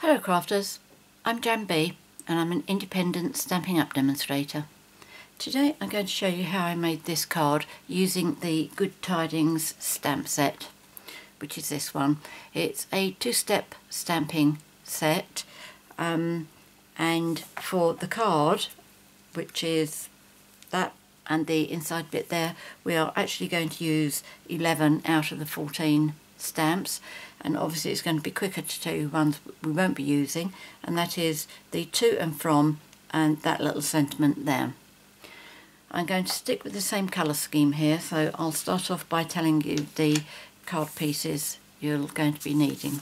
Hello crafters, I'm JanB and I'm an independent Stampin' Up demonstrator. Today I'm going to show you how I made this card using the Glad Tidings stamp set, which is this one. It's a two-step stamping set, and for the card, which is that and the inside bit there, we are actually going to use 11 out of the 14 stamps, and obviously it's going to be quicker to tell you ones we won't be using, and that is the to and from and that little sentiment there. I'm going to stick with the same colour scheme here, so I'll start off by telling you the card pieces you're going to be needing.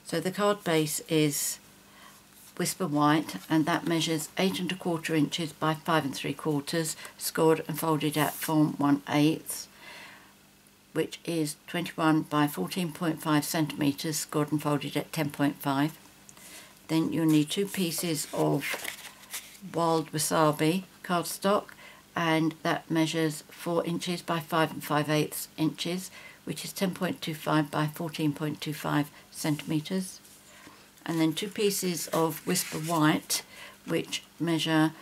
So the card base is Whisper White, and that measures 8 1/4 inches by 5 3/4, scored and folded at form 1/8, which is 21 by 14.5 centimetres, scored and folded at 10.5. Then you'll need 2 pieces of Wild Wasabi cardstock, and that measures 4 inches by 5 5/8 inches, which is 10.25 by 14.25 centimetres. And then 2 pieces of Whisper White, which measure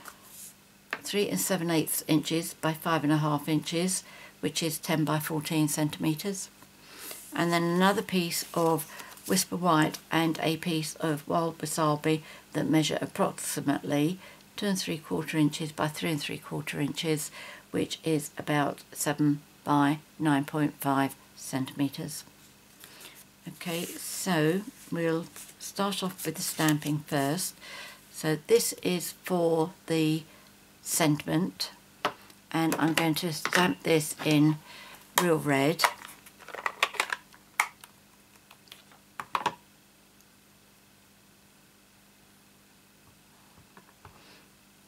3 7/8 inches by 5 1/2 inches, which is 10 by 14 centimetres. And then another piece of Whisper White and a piece of Wild Wasabi that measure approximately 2 3/4 inches by 3 3/4 inches, which is about 7 by 9.5 centimetres. Okay, so we'll start off with the stamping first. So this is for the sentiment, and I'm going to stamp this in real red.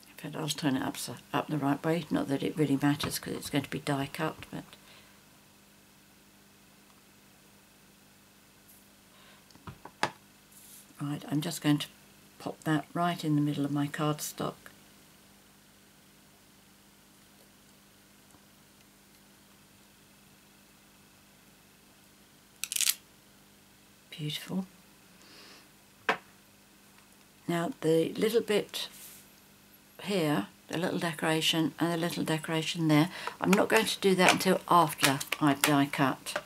In fact, I'll turn it up the right way, not that it really matters because it's going to be die cut, but right, I'm just going to pop that right in the middle of my cardstock. Beautiful. Now the little bit here, the little decoration and the little decoration there, I'm not going to do that until after I've die cut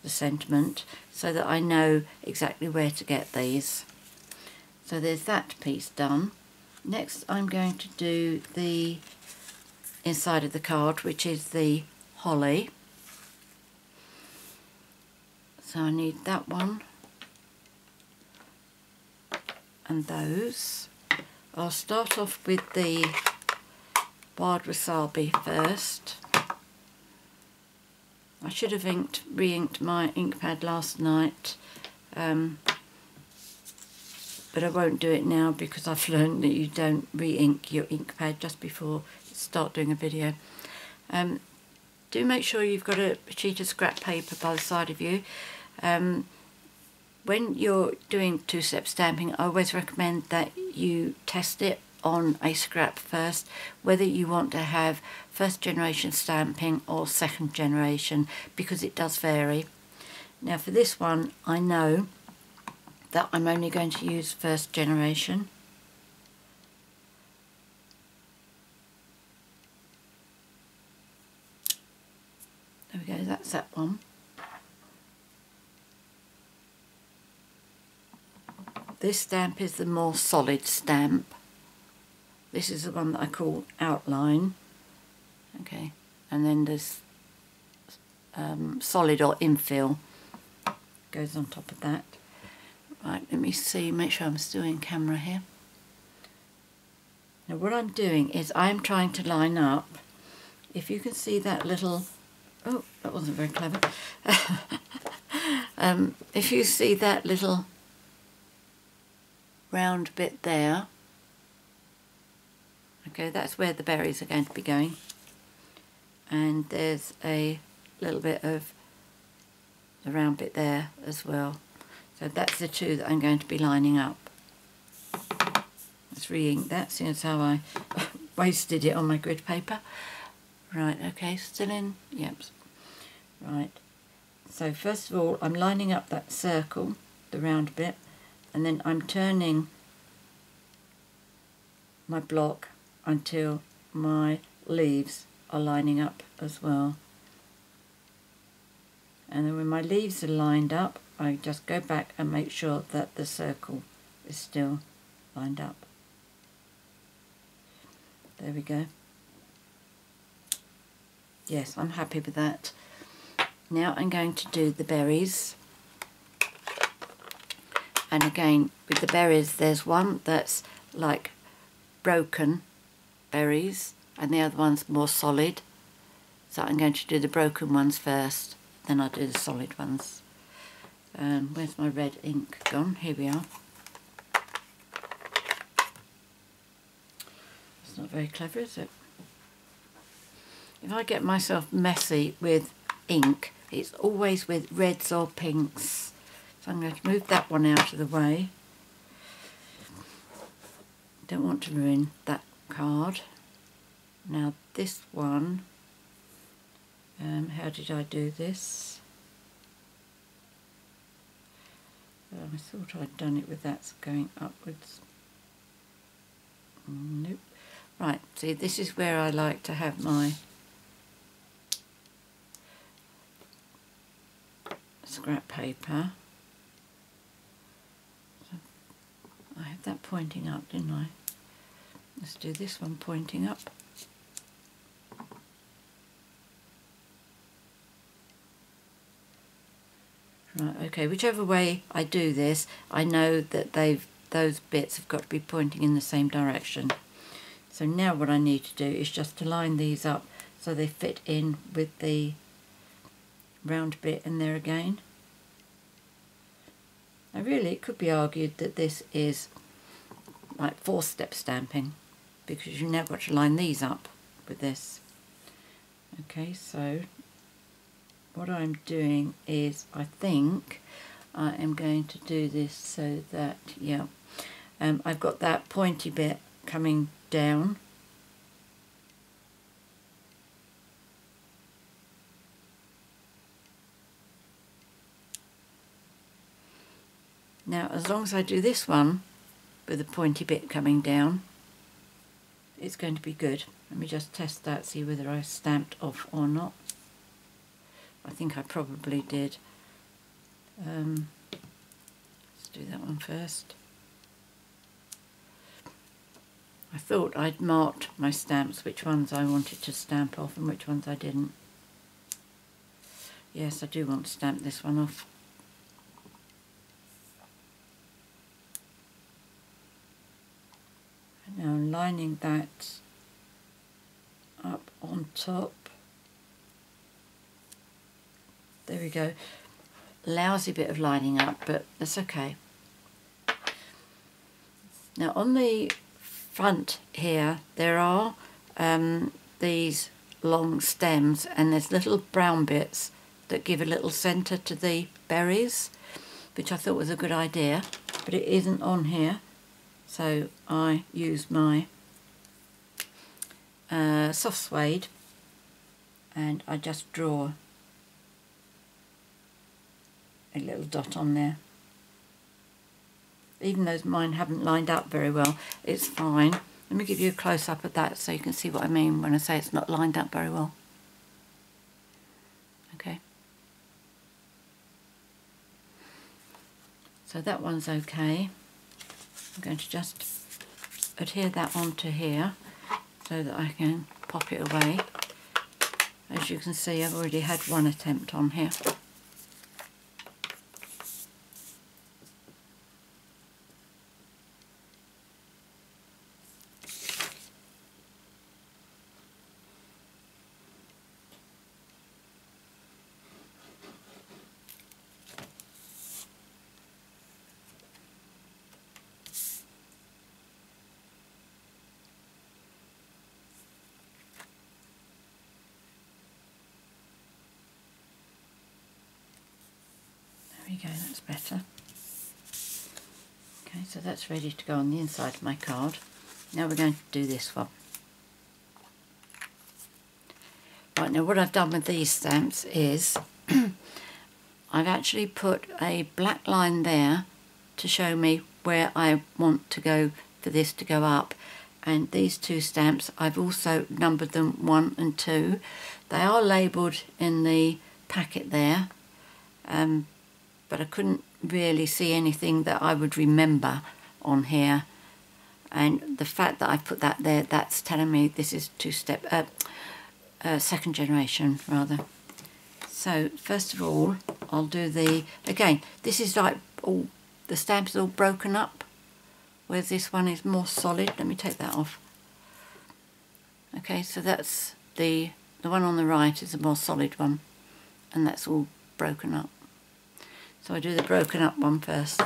the sentiment, so that I know exactly where to get these. So there's that piece done. Next I'm going to do the inside of the card, which is the holly. So I need that one and those. I'll start off with the Wild Wasabi first. I should have re-inked my ink pad last night, but I won't do it now because I've learned that you don't re-ink your ink pad just before you start doing a video. Do make sure you've got a sheet of scrap paper by the side of you. When you're doing two-step stamping, I always recommend that you test it on a scrap first, whether you want to have first generation stamping or second generation, because it does vary. Now for this one, I know that I'm only going to use first generation. There we go, that's that one. This stamp is the more solid stamp. This is the one that I call outline. Okay, and then there's solid or infill goes on top of that. Right, let me see, make sure I'm still in camera here. Now what I'm doing is I'm trying to line up, if you can see that little, oh, that wasn't very clever. If you see that little round bit there, okay, that's where the berries are going to be going, and there's a little bit of the round bit there as well. So that's the two that I'm going to be lining up. Let's re-ink that, seeing as how I wasted it on my grid paper. Right, okay, still in, yep. Right, so first of all I'm lining up that circle, the round bit, and then I'm turning my block until my leaves are lining up as well. And then when my leaves are lined up, I just go back and make sure that the circle is still lined up. There we go. Yes, I'm happy with that. Now I'm going to do the berries. And again, with the berries, there's one that's like broken berries and the other one's more solid. So I'm going to do the broken ones first, then I'll do the solid ones. Where's my red ink gone? Here we are. It's not very clever, is it? If I get myself messy with ink, it's always with reds or pinks. So I'm going to move that one out of the way. Don't want to ruin that card. Now this one, how did I do this? I thought I'd done it with that going upwards. Nope. Right, see, this is where I like to have my scrap paper. So I had that pointing up, didn't I? Let's do this one pointing up. Right, okay, whichever way I do this, I know that those bits have got to be pointing in the same direction. So now what I need to do is just to line these up so they fit in with the round bit in there again. Now really it could be argued that this is like 4-step stamping, because you've now got to line these up with this. Okay, so what I'm doing is, I think I am going to do this so that, yeah, I've got that pointy bit coming down. Now, as long as I do this one with the pointy bit coming down, it's going to be good. Let me just test that, see whether I stamped off or not. I think I probably did. Let's do that one first. I thought I'd marked my stamps, which ones I wanted to stamp off and which ones I didn't. Yes, I do want to stamp this one off. And now I'm lining that up on top. There we go. Lousy bit of lining up, but that's okay. Now on the front here, there are these long stems, and there's little brown bits that give a little centre to the berries, which I thought was a good idea, but it isn't on here. So I use my soft suede, and I just draw a little dot on there. Even though mine haven't lined up very well, it's fine. Let me give you a close-up of that so you can see what I mean when I say it's not lined up very well. Okay. So that one's okay. I'm going to just adhere that onto here so that I can pop it away. As you can see, I've already had one attempt on here. There we go, that's better. Okay, so that's ready to go on the inside of my card. Now we're going to do this one. Right, now what I've done with these stamps is I've actually put a black line there to show me where I want to go for this to go up. And these two stamps, I've also numbered them 1 and 2. They are labelled in the packet there, but I couldn't really see anything that I would remember on here. And the fact that I put that there, that's telling me this is second generation rather. So first of all, I'll do the, again, this is like all, the stamp is all broken up, whereas this one is more solid. Let me take that off. Okay, so that's the one on the right is a more solid one, and that's all broken up. So I do the broken up one first.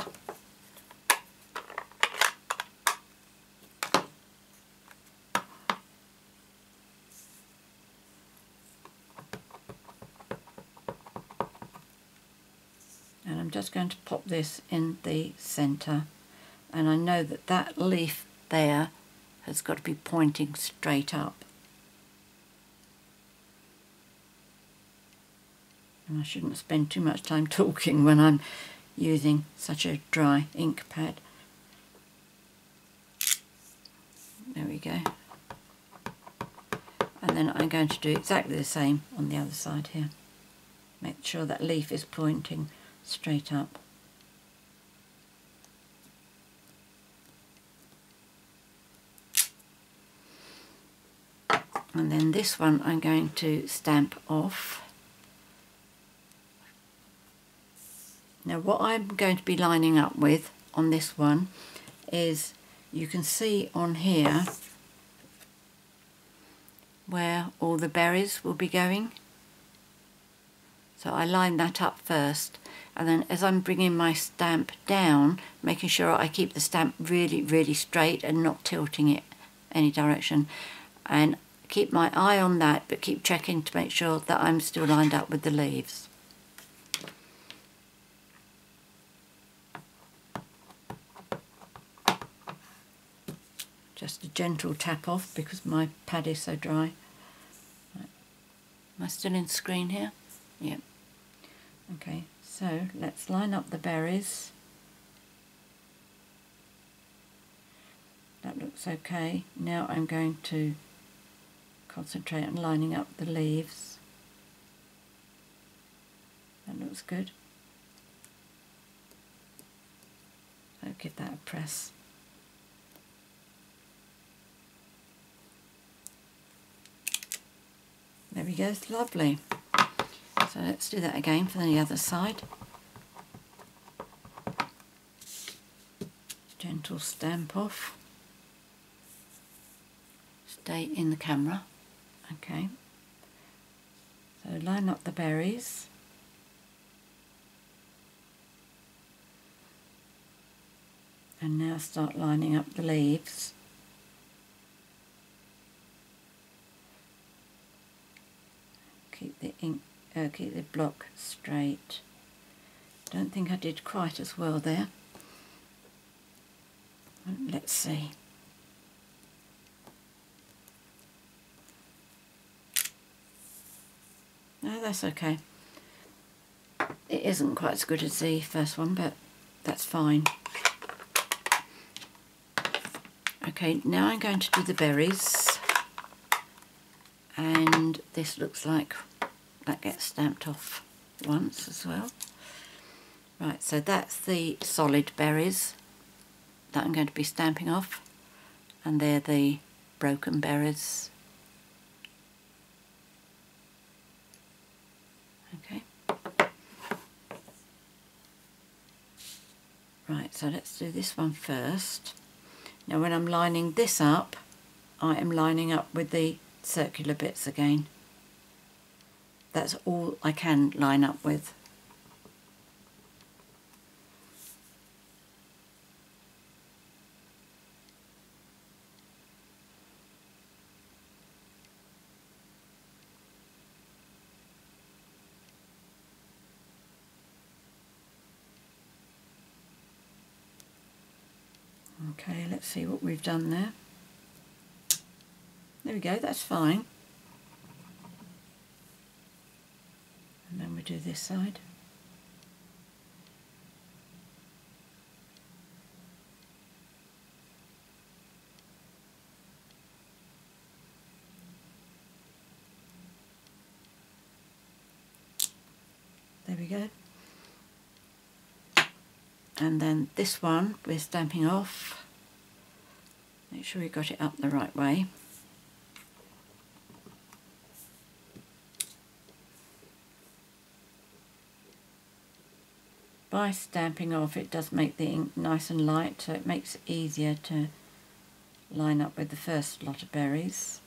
And I'm just going to pop this in the centre, and I know that that leaf there has got to be pointing straight up. And I shouldn't spend too much time talking when I'm using such a dry ink pad. There we go. And then I'm going to do exactly the same on the other side here. Make sure that leaf is pointing straight up. And then this one I'm going to stamp off. Now what I'm going to be lining up with on this one is, you can see on here where all the berries will be going. So I line that up first, and then as I'm bringing my stamp down, making sure I keep the stamp really, really straight and not tilting it any direction. And keep my eye on that, but keep checking to make sure that I'm still lined up with the leaves. Just a gentle tap off because my pad is so dry. Right. Am I still in screen here? Yeah. Okay, so let's line up the berries. That looks okay. Now I'm going to concentrate on lining up the leaves. That looks good. I'll give that a press. There we go, it's lovely. So let's do that again for the other side. Gentle stamp off. Stay in the camera. Okay. So line up the berries. And now start lining up the leaves. Keep the ink, keep the block straight. Don't think I did quite as well there. Let's see. No, that's okay. It isn't quite as good as the first one, but that's fine. Okay, now I'm going to do the berries. And this looks like that gets stamped off once as well. Right, so that's the solid berries that I'm going to be stamping off, and they're the broken berries. Okay. Right, so let's do this one first. Now when I'm lining this up, I am lining up with the circular bits again. That's all I can line up with. Okay, let's see what we've done there. There we go, that's fine. And then we do this side. we go. And then this one we're stamping off. Make sure we got it up the right way. By stamping off, it does make the ink nice and light, so it makes it easier to line up with the first lot of berries.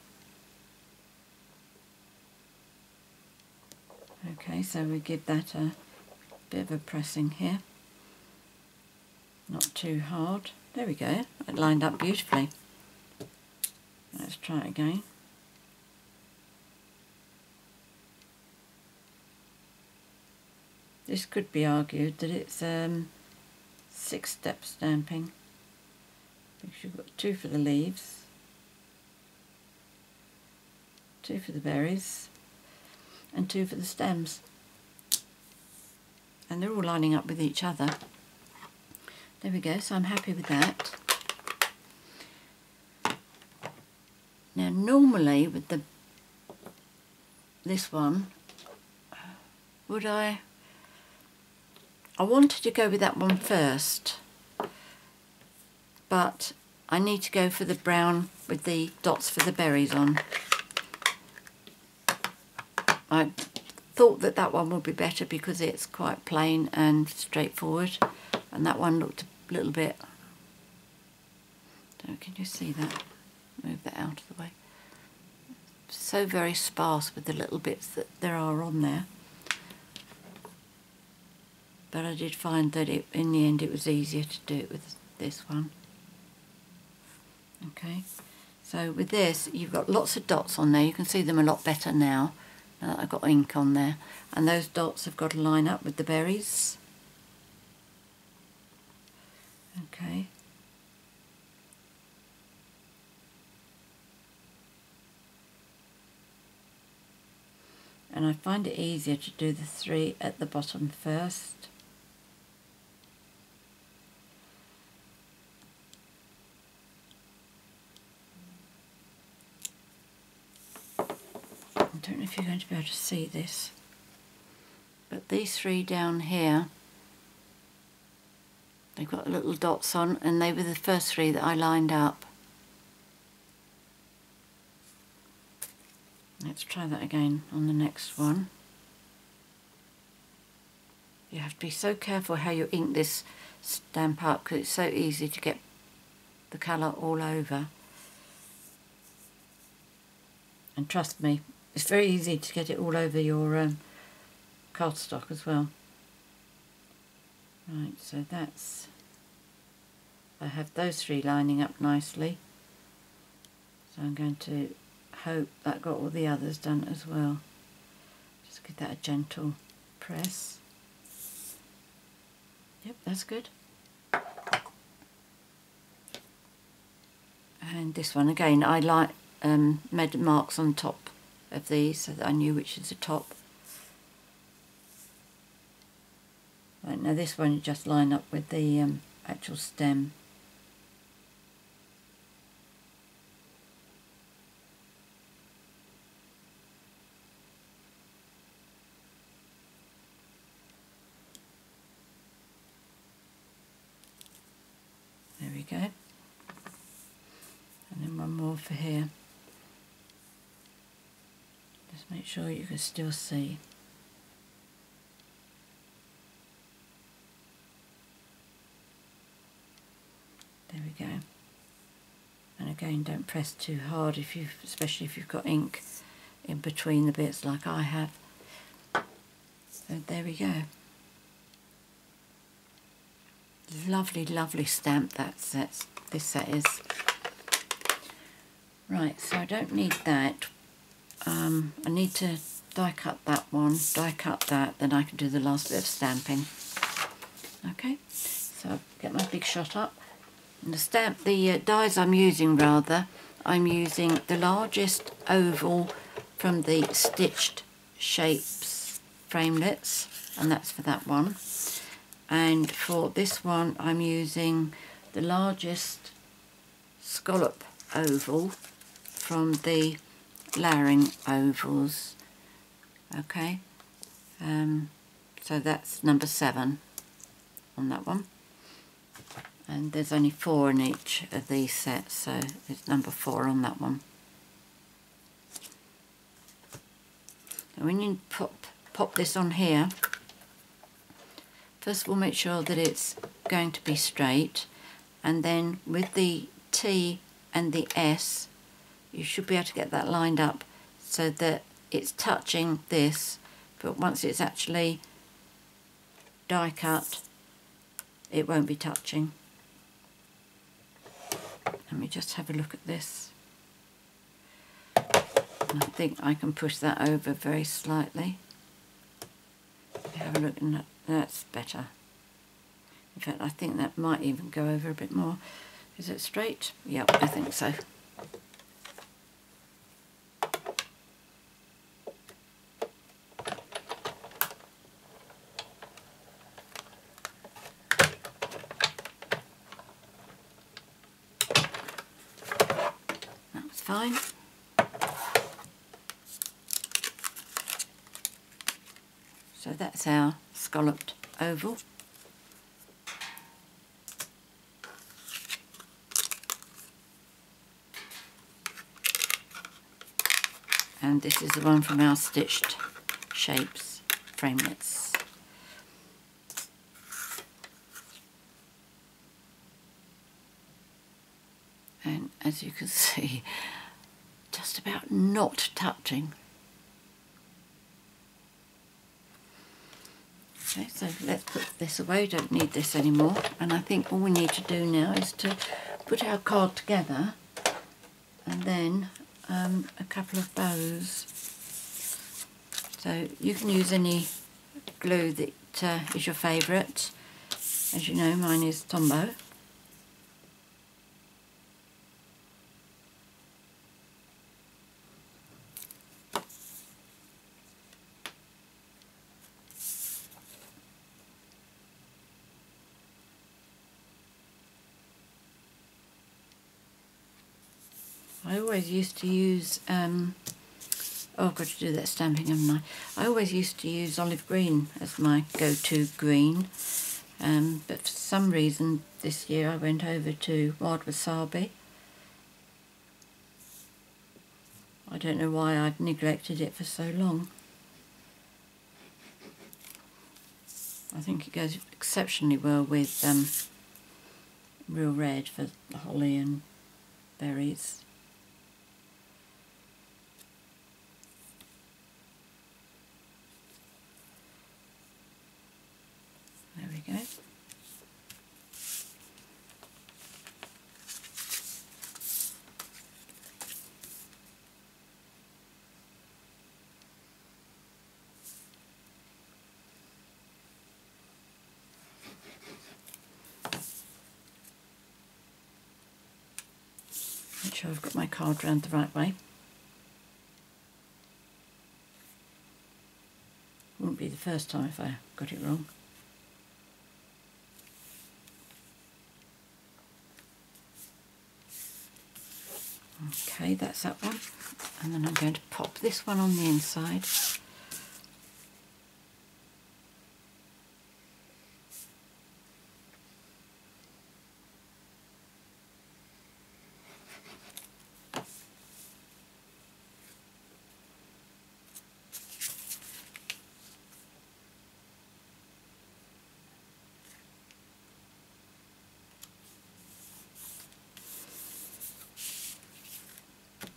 Okay, so we give that a bit of a pressing here. Not too hard. There we go. It lined up beautifully. Let's try it again. This could be argued that it's 6-step stamping, because you've got 2 for the leaves, 2 for the berries, and 2 for the stems. And they're all lining up with each other. There we go, so I'm happy with that. Now normally with this one, I wanted to go with that one first, but I need to go for the brown with the dots for the berries on. I thought that that one would be better because it's quite plain and straightforward, and that one looked a little bit, can you see that? Move that out of the way. So very sparse with the little bits that there are on there. But I did find that in the end it was easier to do it with this one. Okay, so with this you've got lots of dots on there. You can see them a lot better now that I've got ink on there. And those dots have got to line up with the berries. Okay. And I find it easier to do the 3 at the bottom first. I don't know if you're going to be able to see this, but these 3 down here, they've got little dots on, and they were the first 3 that I lined up. Let's try that again on the next one. You have to be so careful how you ink this stamp up, because it's so easy to get the colour all over. And trust me, it's very easy to get it all over your cardstock as well. Right, so that's, I have those 3 lining up nicely. So I'm going to hope that got all the others done as well. Just give that a gentle press. Yep, that's good. And this one again, I made marks on top of these so that I knew which is the top. Right, now this one you just line up with the actual stem. There we go. And then one more for here. Just make sure you can still see. There we go. And again, don't press too hard especially if you've got ink in between the bits like I have. So there we go. Lovely, lovely stamp this set is. Right, so I don't need that. I need to die cut that one, die cut that, then I can do the last bit of stamping. Okay, so get my big shot up. And the dies I'm using I'm using the largest oval from the Stitched Shapes framelits, and that's for that one. And for this one I'm using the largest scallop oval from the layering ovals. Okay, So that's number 7 on that one. And there's only 4 in each of these sets, so it's number 4 on that one. And when you pop this on here, first of all make sure that it's going to be straight, and then with the T and the S you should be able to get that lined up so that it's touching this, but once it's actually die cut it won't be touching. Let me just have a look at this. And I think I can push that over very slightly. Have a look, and that's better. In fact, I think that might even go over a bit more. Is it straight? Yep, I think so. That's fine. So that's our scalloped oval. And this is the one from our stitched shapes framelits. And as you can see, just about not touching. Okay, so let's put this away, don't need this anymore. And I think all we need to do now is to put our card together, and then a couple of bows. So you can use any glue that is your favourite. As you know, mine is Tombow. I always used to use, oh I've got to do that stamping, haven't I? I always used to use olive green as my go-to green, but for some reason this year I went over to wild wasabi. I don't know why I'd neglected it for so long. I think it goes exceptionally well with real red for holly and berries. There we go. Make sure I've got my card round the right way. Wouldn't be the first time if I got it wrong. Okay, that's that one, and then I'm going to pop this one on the inside.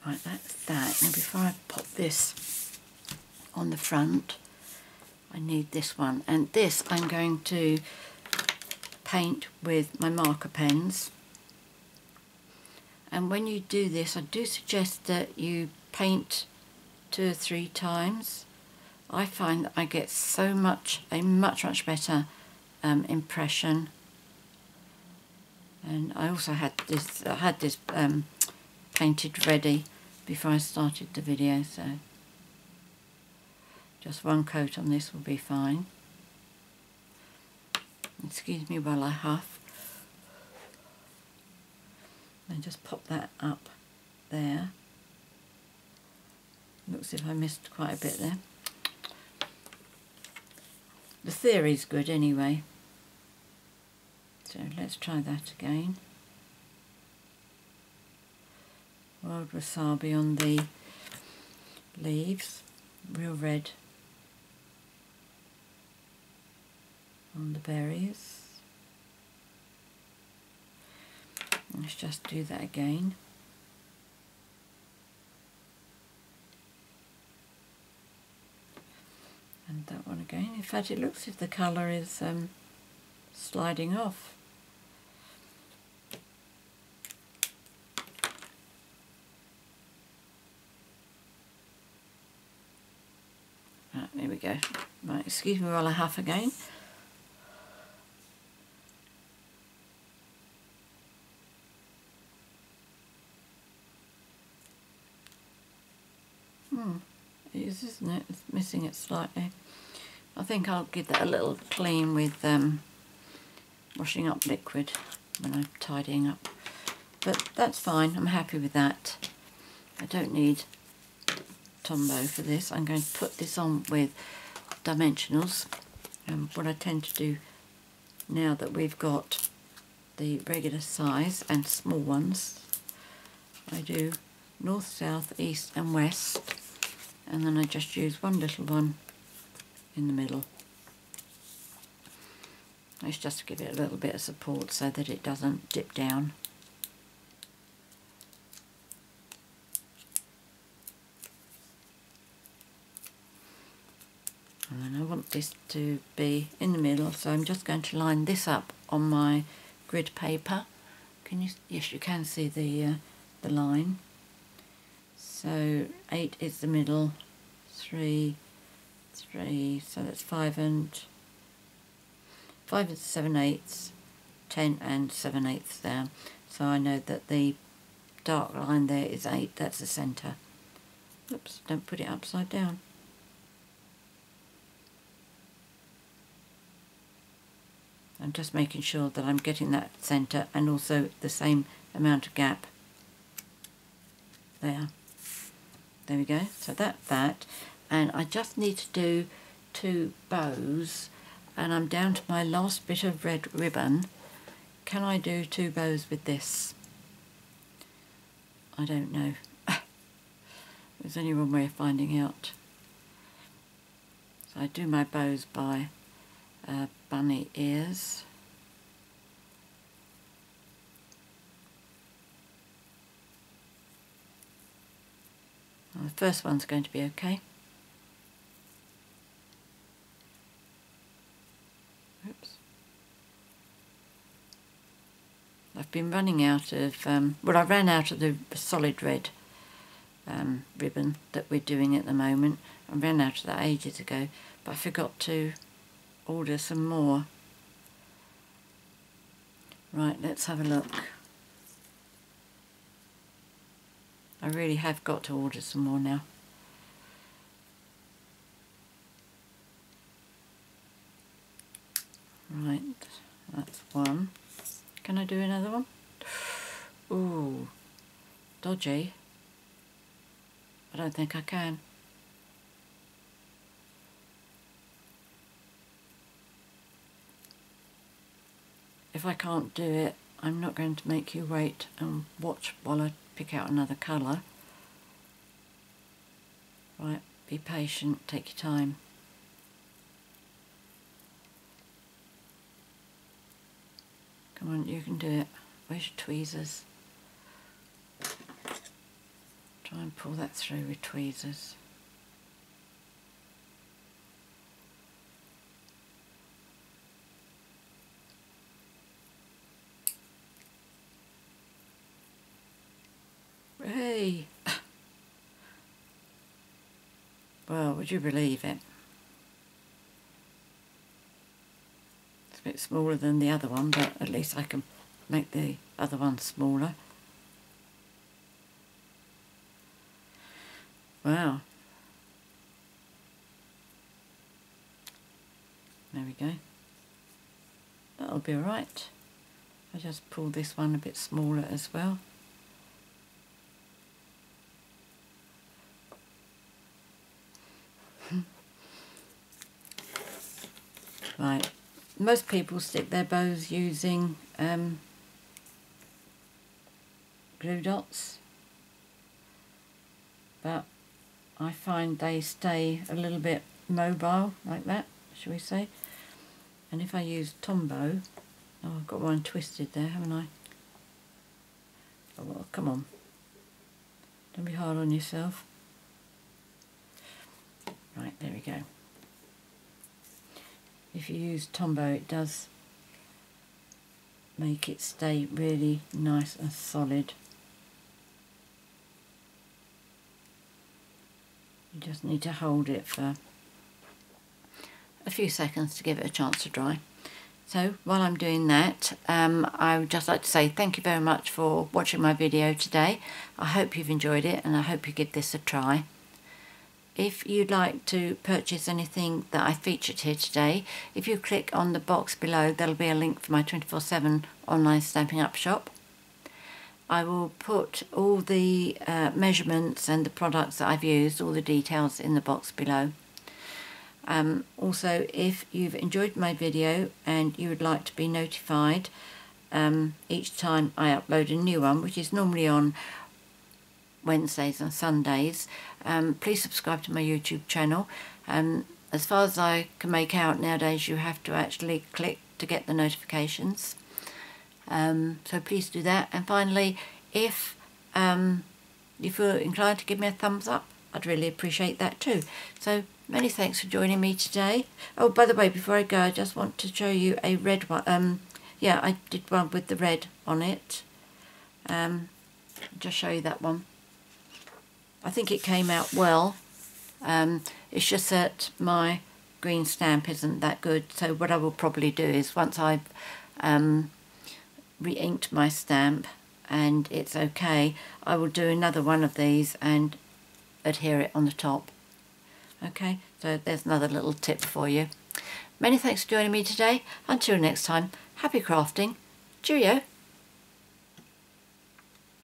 Right, that's that. Now before I pop this on the front, I need this one. And this I'm going to paint with my marker pens. And when you do this, I do suggest that you paint 2 or 3 times. I find that I get a much better impression. And I also had this painted ready before I started the video, so just one coat on this will be fine. Excuse me while I huff. And just pop that up there. Looks as if I missed quite a bit there. The theory's good anyway. So let's try that again. Wild wasabi on the leaves, real red on the berries. Let's just do that again. And that one again. In fact, it looks as if the colour is sliding off. Right, there we go. Right, excuse me while I huff again. It is, isn't it? It's missing it slightly. I think I'll give that a little clean with washing up liquid when I'm tidying up. But that's fine, I'm happy with that. I don't need Tombow for this. I'm going to put this on with dimensionals. And what I tend to do now that we've got the regular size and small ones, I do north, south, east and west, and then I just use one little one in the middle. It's just to give it a little bit of support so that it doesn't dip down. And then I want this to be in the middle, so I'm just going to line this up on my grid paper. Can you? Yes, you can see the line. So 8 is the middle, 3, 3. So that's 5 and 7/8, 10 and 7/8 there. So I know that the dark line there is 8. That's the centre. Oops! Don't put it upside down. I'm just making sure that I'm getting that centre and also the same amount of gap there. There we go. So that, and I just need to do 2 bows, and I'm down to my last bit of red ribbon. Can I do 2 bows with this? I don't know. There's only one way of finding out. So I do my bows by bunny ears. Well, the first one's going to be okay. Oops. I've been running out of, well, I ran out of the solid red ribbon that we're doing at the moment. I ran out of that ages ago, but I forgot to order some more. Right, let's have a look. I really have got to order some more now. Right, that's one. Can I do another one? Ooh, dodgy. I don't think I can. If I can't do it, I'm not going to make you wait and watch while I pick out another colour. Right, be patient, take your time. Come on, you can do it. Where's your tweezers? Try and pull that through with tweezers. Hey! Well, would you believe it? It's a bit smaller than the other one, but at least I can make the other one smaller. Wow. There we go. That'll be alright. I just pull this one a bit smaller as well. Right, most people stick their bows using glue dots, but I find they stay a little bit mobile like that, shall we say. And if I use Tombow, oh, I've got one twisted there, haven't I? Oh, well, come on, don't be hard on yourself. Right, there we go. If you use Tombow, it does make it stay really nice and solid. You just need to hold it for a few seconds to give it a chance to dry. So while I'm doing that, I would just like to say thank you very much for watching my video today. I hope you've enjoyed it and I hope you give this a try. If you'd like to purchase anything that I featured here today, if you click on the box below, there'll be a link for my 24/7 online Stampin' Up shop. I will put all the measurements and the products that I've used, all the details in the box below. Also, if you've enjoyed my video and you would like to be notified each time I upload a new one, which is normally on Wednesdays and Sundays, please subscribe to my YouTube channel. As far as I can make out nowadays, you have to actually click to get the notifications. So please do that. And finally, if you feel inclined to give me a thumbs up, I'd really appreciate that too. So many thanks for joining me today. Oh, by the way, before I go, I just want to show you a red one. Yeah, I did one with the red on it. Just show you that one. I think it came out well. It's just that my green stamp isn't that good. So what I will probably do is once I've re-inked my stamp and it's okay, I will do another one of these and adhere it on the top. Okay, so there's another little tip for you. Many thanks for joining me today. Until next time, happy crafting. Cheerio.